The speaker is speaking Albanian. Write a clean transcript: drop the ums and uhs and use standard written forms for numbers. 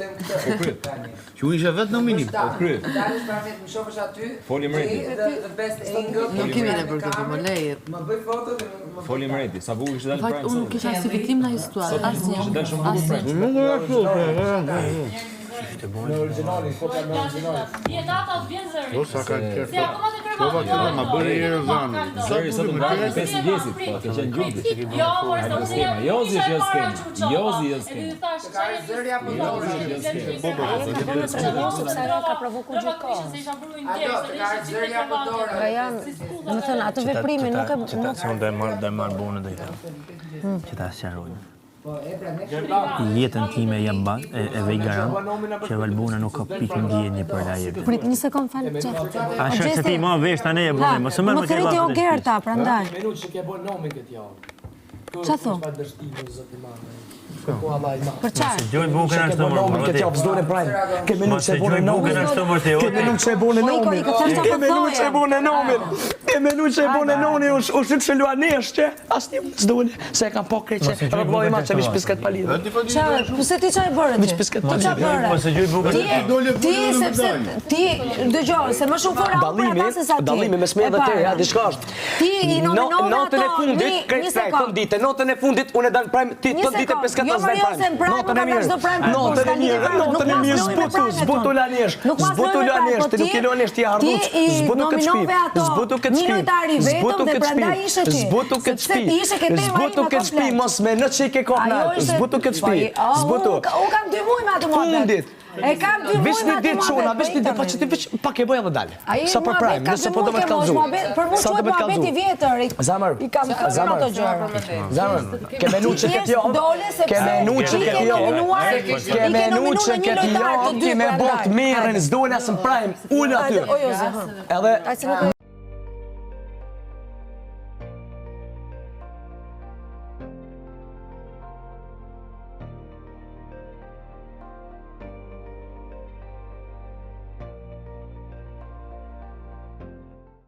them këtë. Që unë isha vetë nominim. Dalësh para vetë, më shofësh aty. Foli Mreti. The best angle. Nuk kemi ne për këtë, më lejë. Më bëj foto dhe më Foli Mreti, sa bukur ishte dalë Fakt, Prime. unë nuk kisha si viktim në situatë, asnjë. Në originalin, foto me originalin. Djetata vjen zëri. Do sa ka qenë. Si akoma të kërkon. Shova këtë ma bëri herë zanë. Zëri sot më dalë 5 vjeçit, po ke qenë gjumbi. Jo, por s'do të jam. Jozi është skemi. Jozi është skemi. ka zëri apo Sepse ajo ka provokuar gjithkohë. Ato, të ka zëri apo dorë. Pra janë, më thënë, atë veprimi nuk e... Citacion dhe marrë bunën dhe i them. Që ta sqarojnë. Po, e pra ne Jetën time jam e vej garant që Valbuna nuk ka pikë ndjenje për la jetë. Prit, një sekund falë që... A shë se ti ma vesh tani e bëni, mos më Më thërit jo gerta, prandaj. Minut që ke bërë nomin këtë javë. Qa thu? Për qarë? Gjoj bukën ashtë të mërë, Këtë javë s'dojnë Prime. Ke minut që e bërë bukën nomin. ashtë të mërë të Ke minut që e bërë nomin. Ke minut që e bërë nomin. Ke minut që e bërë nomin. U shqytë që luanesh që asë një s'dojnë. Se e kam po krejt që rëvloj ma që vish pisket palidhe. Qarë, pëse ti qa e bërë ti? Vish pisket Po qa palidhe. Po se gjoj bukën Ti, sepse, ti, dëgjoj, se më shumë fora unë për ata se sa ti. Dallimi mes me dhe te, ja, diçka është. Ti i nominove Notën e ato, fundit, krejt një prej, sekund. tën dite. Notën e fundit, unë e dalë Prime, ti tën dite pisket Jo, as dalë se në Prime. Prime, Notën e nuk ka çdo Prime, mirë. Notën e mirë, notën e mirë, zbutu lanesh. Zbutu lanesh, ti nuk i lanesh, ti harruç. Zbutu këtë shtëpi. Zbutu këtë shtëpi. Zbutu këtë shtëpi. Zbutu këtë shtëpi. Zbutu këtë shtëpi, mos me në që i ke kohë nalë. Zbutu këtë shtëpi. Zbutu. Unë kam 2 muaj me atë muhabet. Fundit. E kam 2 muaj Vish me një atë ditë çuna, muhabet. vish një ditë, pa që ti vish pak e bëj edhe dalë. Sa për Prime, nëse po do me të kallëzu. Për mu quhet muhabet i vjetër. Zamër, I kam kërën ato gjërë. Zamër, ke menu që këtë javë, ke menu që këtë javë, ke menu që këtë javë, ti me bot mirën, s'dojnë asë në Prime, unë aty. O jo, zë. Edhe